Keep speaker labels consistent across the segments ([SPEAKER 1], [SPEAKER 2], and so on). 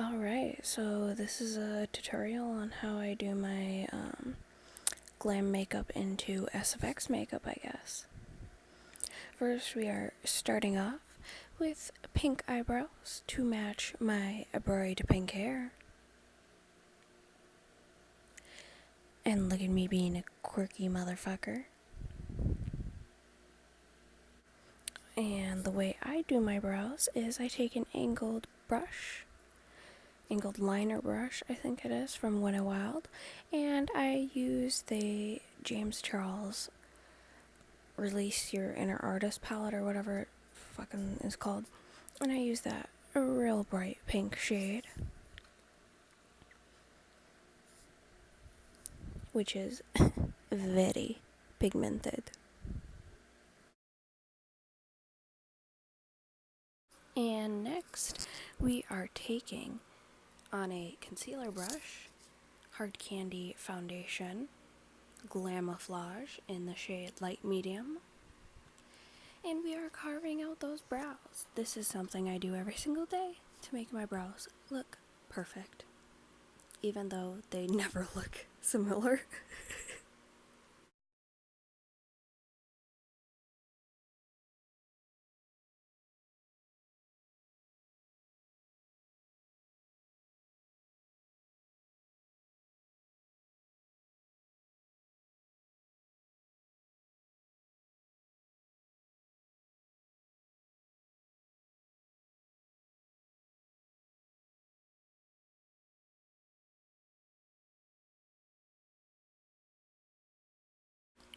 [SPEAKER 1] Alright, so this is a tutorial on how I do my glam makeup into SFX makeup, I guess. First, we are starting off with pink eyebrows to match my bright pink hair. And look at me being a quirky motherfucker. And the way I do my brows is I take an angled liner brush, I think it is, from Win a Wild, and I use the James Charles Release Your Inner Artist palette or whatever it fucking is called, and I use that a real bright pink shade, which is very pigmented. And next we are taking on a concealer brush Hard Candy Foundation Glamouflage in the shade Light Medium, and we are carving out those brows. This is something I do every single day to make my brows look perfect, even though they never look similar.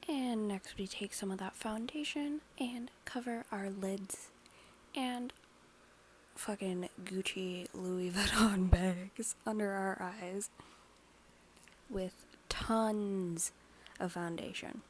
[SPEAKER 1] And next we take some of that foundation and cover our lids and fucking Gucci Louis Vuitton bags under our eyes with tons of foundation.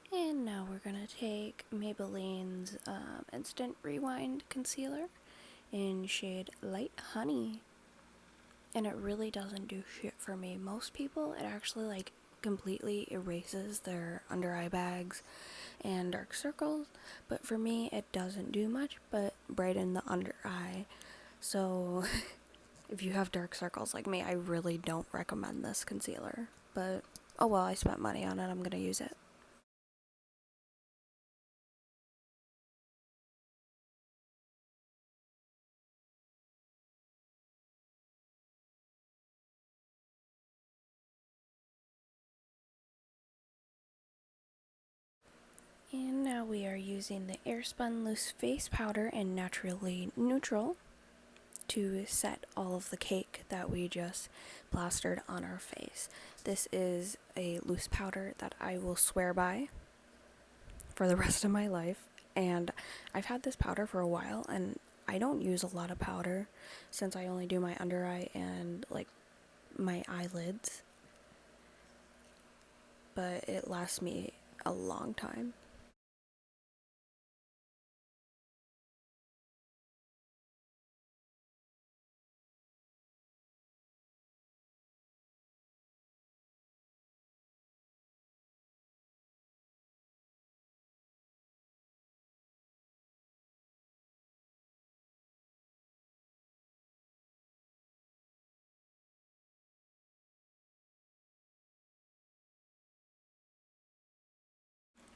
[SPEAKER 1] And now we're gonna take Maybelline's Instant Rewind Concealer in shade Light Honey. And it really doesn't do shit for me. Most people, it actually like completely erases their under eye bags and dark circles, but for me it doesn't do much but brighten the under eye. So if you have dark circles like me, I really don't recommend this concealer, but oh well, I spent money on it, I'm gonna use it. And now we are using the Airspun Loose Face Powder in Naturally Neutral to set all of the cake that we just plastered on our face. This is a loose powder that I will swear by for the rest of my life, and I've had this powder for a while, and I don't use a lot of powder since I only do my under eye and like my eyelids, but it lasts me a long time.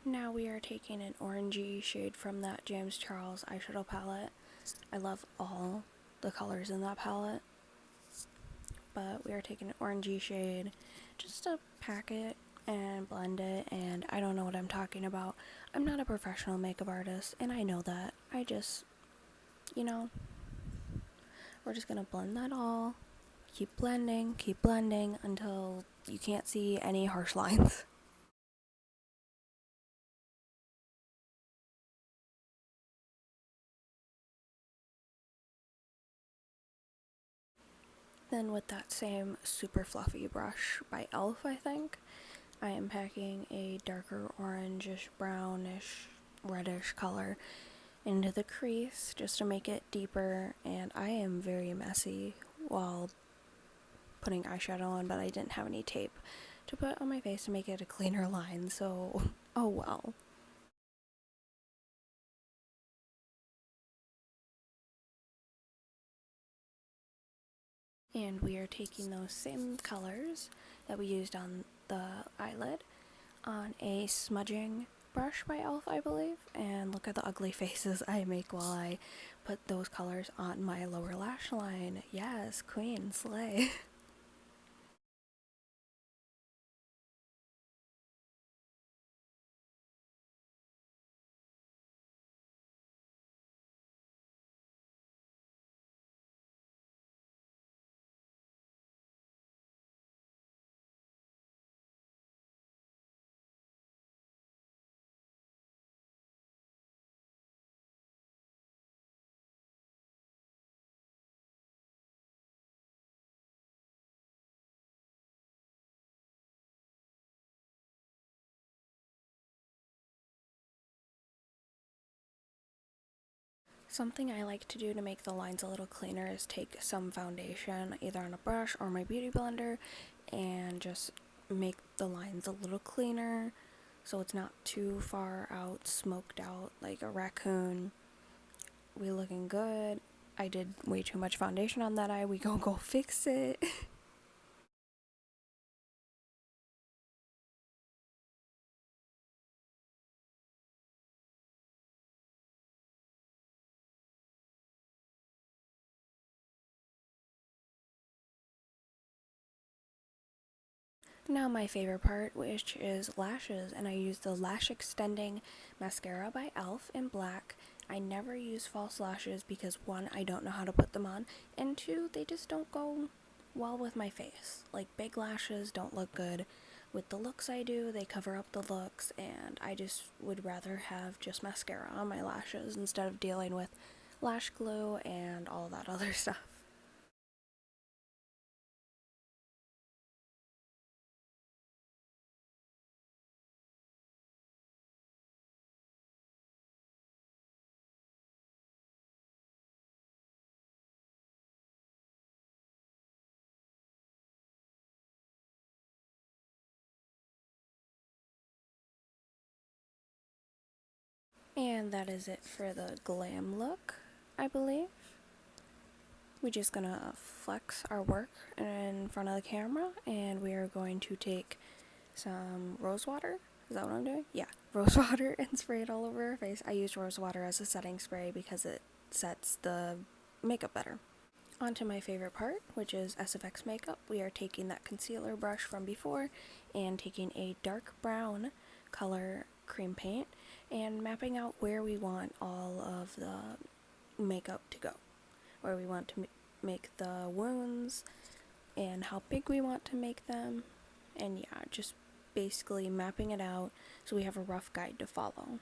[SPEAKER 1] Now we are taking an orangey shade from that James Charles eyeshadow palette. I love all the colors in that palette, but we are taking an orangey shade just to pack it and blend it, and I don't know what I'm talking about. I'm not a professional makeup artist, and I know that. I just, you know, we're just gonna blend that all. Keep blending until you can't see any harsh lines. Then with that same super fluffy brush by e.l.f., I think, I am packing a darker orangish, brownish, reddish color into the crease just to make it deeper, and I am very messy while putting eyeshadow on, but I didn't have any tape to put on my face to make it a cleaner line, so oh well. And we are taking those same colors that we used on the eyelid on a smudging brush by e.l.f., I believe, and look at the ugly faces I make while I put those colors on my lower lash line. Yes, queen, slay. Something I like to do to make the lines a little cleaner is take some foundation, either on a brush or my beauty blender, and just make the lines a little cleaner so it's not too far out, smoked out like a raccoon. We looking good. I did way too much foundation on that eye. We gonna go fix it. Now my favorite part, which is lashes, and I use the Lash Extending Mascara by e.l.f. in black. I never use false lashes because one, I don't know how to put them on, and two, they just don't go well with my face. Like, big lashes don't look good with the looks I do, they cover up the looks, and I just would rather have just mascara on my lashes instead of dealing with lash glue and all that other stuff. And that is it for the glam look, I believe. We're just gonna flex our work in front of the camera, and we are going to take some rose water. Is that what I'm doing? Yeah, rose water and spray it all over our face. I used rose water as a setting spray because it sets the makeup better. On to my favorite part, which is SFX makeup. We are taking that concealer brush from before and taking a dark brown color cream paint and mapping out where we want all of the makeup to go, where we want to make the wounds and how big we want to make them, and yeah, just basically mapping it out so we have a rough guide to follow.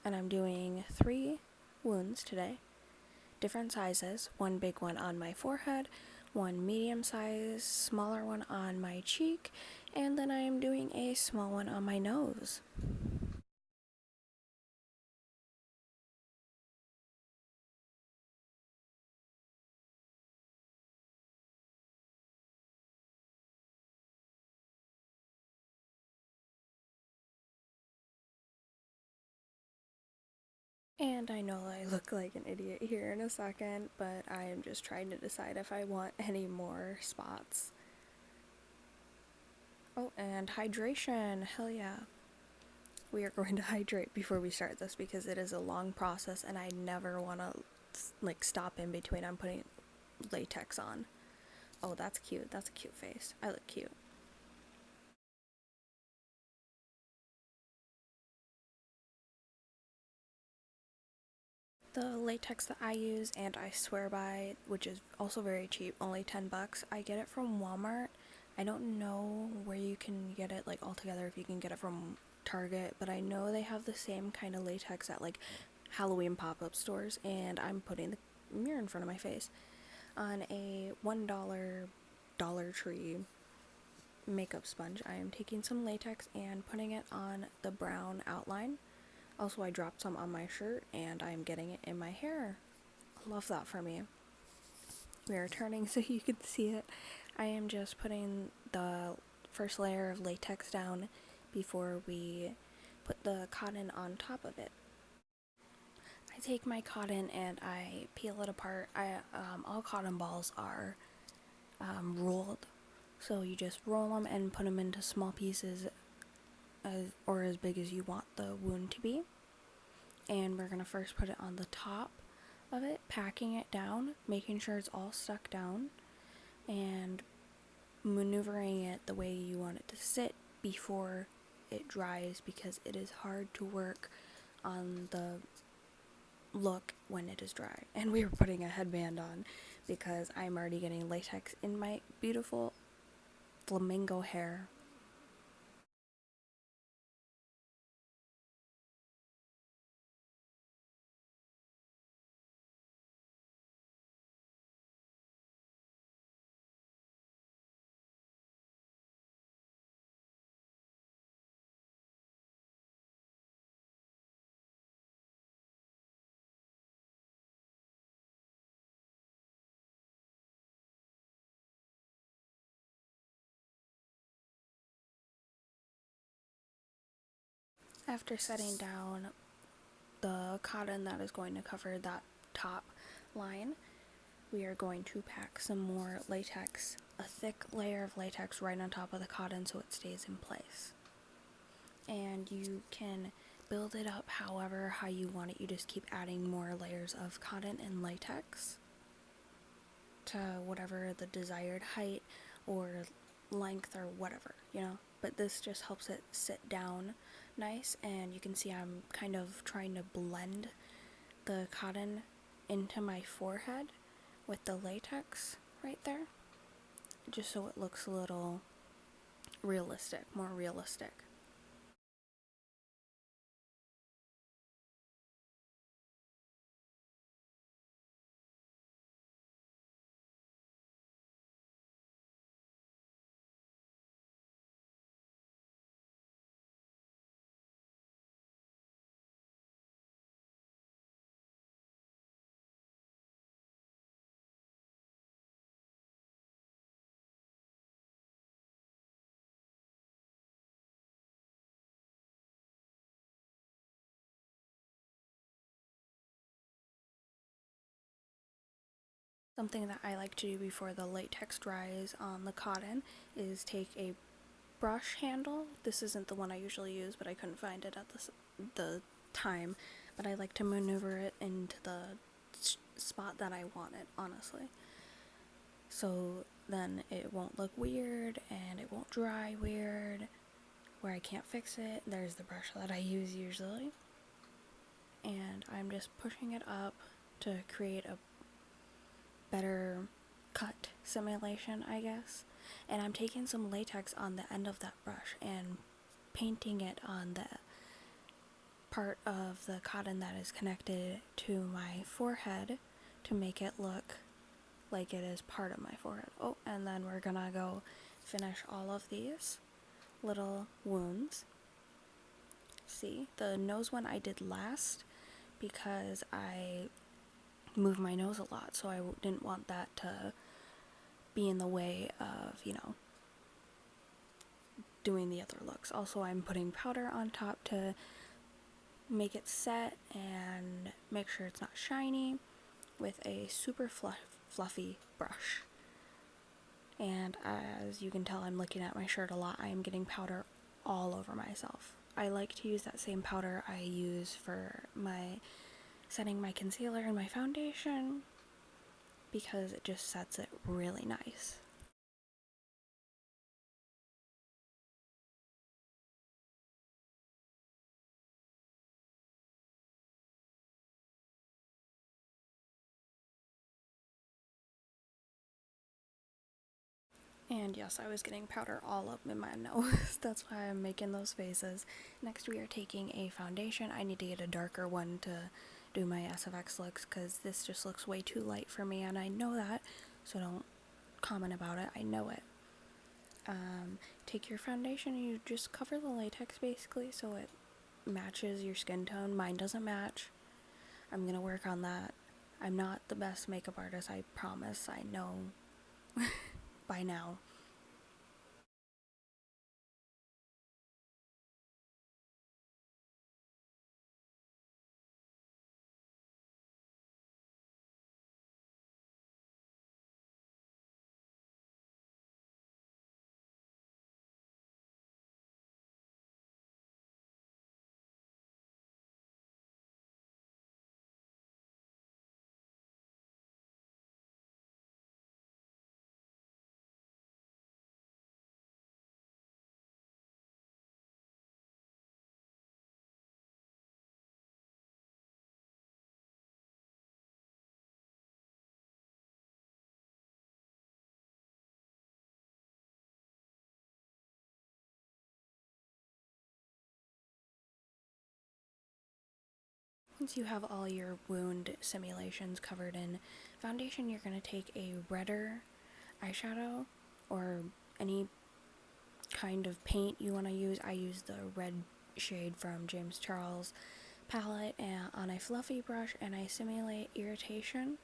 [SPEAKER 1] And I'm doing 3 wounds today, different sizes, one big one on my forehead, one medium size, smaller one on my cheek, and then I am doing a small one on my nose. And I know I look like an idiot here in a second, but I am just trying to decide if I want any more spots. Oh, and hydration, hell yeah. We are going to hydrate before we start this because it is a long process and I never want to like stop in between. I'm putting latex on. Oh, that's cute. That's a cute face. I look cute. The latex that I use and I swear by, which is also very cheap, only $10. I get it from Walmart. I don't know where you can get it like altogether, if you can get it from Target, but I know they have the same kind of latex at like Halloween pop-up stores, and I'm putting the mirror in front of my face on a $1 Dollar Tree makeup sponge. I am taking some latex and putting it on the brown outline. Also, I dropped some on my shirt and I'm getting it in my hair. Love that for me. We are turning so you can see it. I am just putting the first layer of latex down before we put the cotton on top of it. I take my cotton and I peel it apart. All cotton balls are rolled, so you just roll them and put them into small pieces or as big as you want the wound to be. And we're going to first put it on the top of it, packing it down, making sure it's all stuck down, and maneuvering it the way you want it to sit before it dries, because it is hard to work on the look when it is dry. And we were putting a headband on because I'm already getting latex in my beautiful flamingo hair. After setting down the cotton that is going to cover that top line, we are going to pack some more latex, a thick layer of latex right on top of the cotton so it stays in place. And you can build it up however how you want it. You just keep adding more layers of cotton and latex to whatever the desired height or length or whatever, you know. But this just helps it sit down nice, and you can see I'm kind of trying to blend the cotton into my forehead with the latex right there, just so it looks a little realistic, more realistic. Something that I like to do before the latex dries on the cotton is take a brush handle. This isn't the one I usually use, but I couldn't find it at the time. But I like to maneuver it into the spot that I want it, honestly. So then it won't look weird and it won't dry weird where I can't fix it. There's the brush that I use usually. And I'm just pushing it up to create a better cut simulation, I guess. And I'm taking some latex on the end of that brush and painting it on the part of the cotton that is connected to my forehead to make it look like it is part of my forehead. Oh, and then we're gonna go finish all of these little wounds. See, the nose one I did last because I move my nose a lot, so I didn't want that to be in the way of, you know, doing the other looks. Also, I'm putting powder on top to make it set and make sure it's not shiny with a super fluffy brush. And as you can tell, I'm looking at my shirt a lot. I am getting powder all over myself. I like to use that same powder I use for my setting my concealer and my foundation because it just sets it really nice. And yes, I was getting powder all up in my nose. That's why I'm making those faces. Next, we are taking a foundation. I need to get a darker one to do my SFX looks because this just looks way too light for me, and I know that, so don't comment about it. I know it. Take your foundation and you just cover the latex basically so it matches your skin tone. Mine doesn't match. I'm gonna work on that. I'm not the best makeup artist, I promise. I know by now. Once you have all your wound simulations covered in foundation, you're going to take a redder eyeshadow or any kind of paint you want to use. I use the red shade from James Charles palette and on a fluffy brush, and I simulate irritation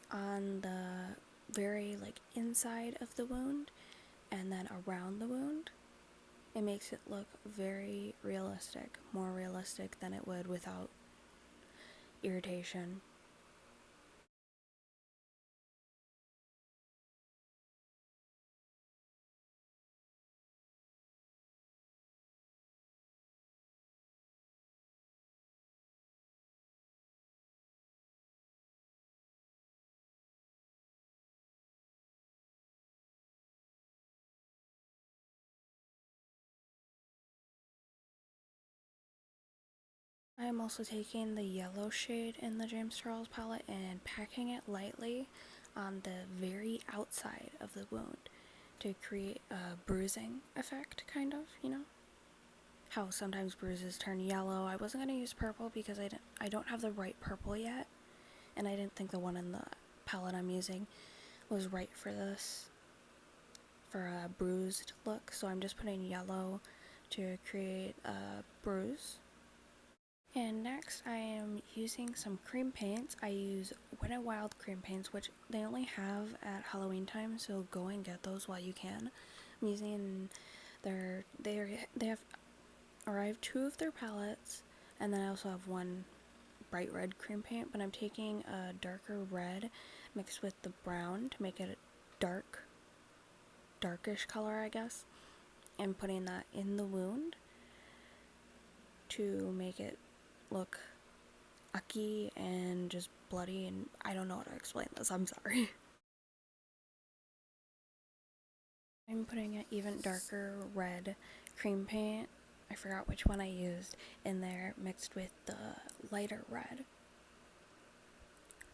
[SPEAKER 1] on the very inside of the wound and then around the wound. It makes it look very realistic, more realistic than it would without irritation. I am also taking the yellow shade in the James Charles palette and packing it lightly on the very outside of the wound to create a bruising effect, kind of, you know? How sometimes bruises turn yellow. I wasn't going to use purple because I don't have the right purple yet, and I didn't think the one in the palette I'm using was right for this, for a bruised look, so I'm just putting yellow to create a bruise. And next I am using some cream paints. I use Wet n Wild cream paints, which they only have at Halloween time, so go and get those while you can. I'm using they have arrived 2 of their palettes, and then I also have one bright red cream paint, but I'm taking a darker red mixed with the brown to make it a darkish color, I guess, and putting that in the wound to make it look ucky and just bloody, and I don't know how to explain this, I'm sorry. I'm putting an even darker red cream paint, I forgot which one I used, in there mixed with the lighter red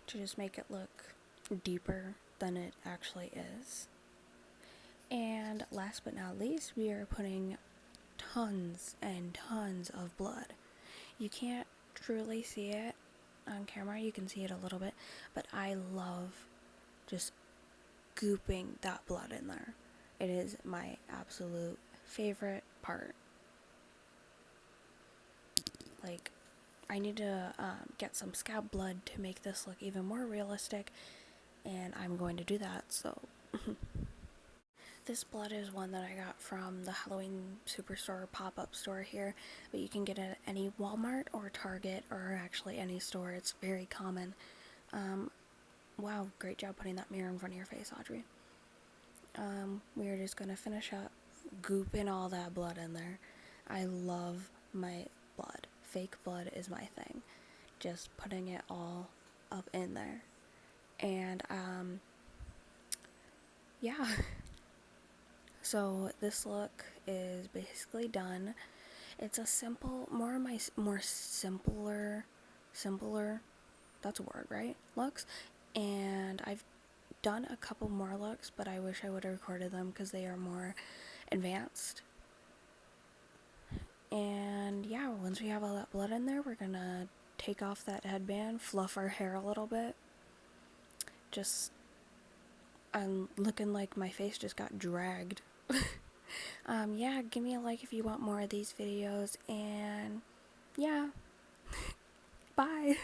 [SPEAKER 1] to just make it look deeper than it actually is. And last but not least, we are putting tons and tons of blood. You can't truly see it on camera, you can see it a little bit, but I love just gooping that blood in there. It is my absolute favorite part. Like, I need to get some scab blood to make this look even more realistic, and I'm going to do that, so this blood is one that I got from the Halloween Superstore pop-up store here, but you can get it at any Walmart or Target or actually any store. It's very common. Wow, great job putting that mirror in front of your face, Audrey. We are just going to finish up gooping all that blood in there. I love my blood. Fake blood is my thing. Just putting it all up in there. And, yeah. So this look is basically done. It's a simple, more simpler, that's a word, right? Looks. And I've done a couple more looks, but I wish I would have recorded them because they are more advanced. And yeah, once we have all that blood in there, we're gonna take off that headband, fluff our hair a little bit. I'm looking like my face just got dragged. Yeah, give me a like if you want more of these videos, and yeah, bye.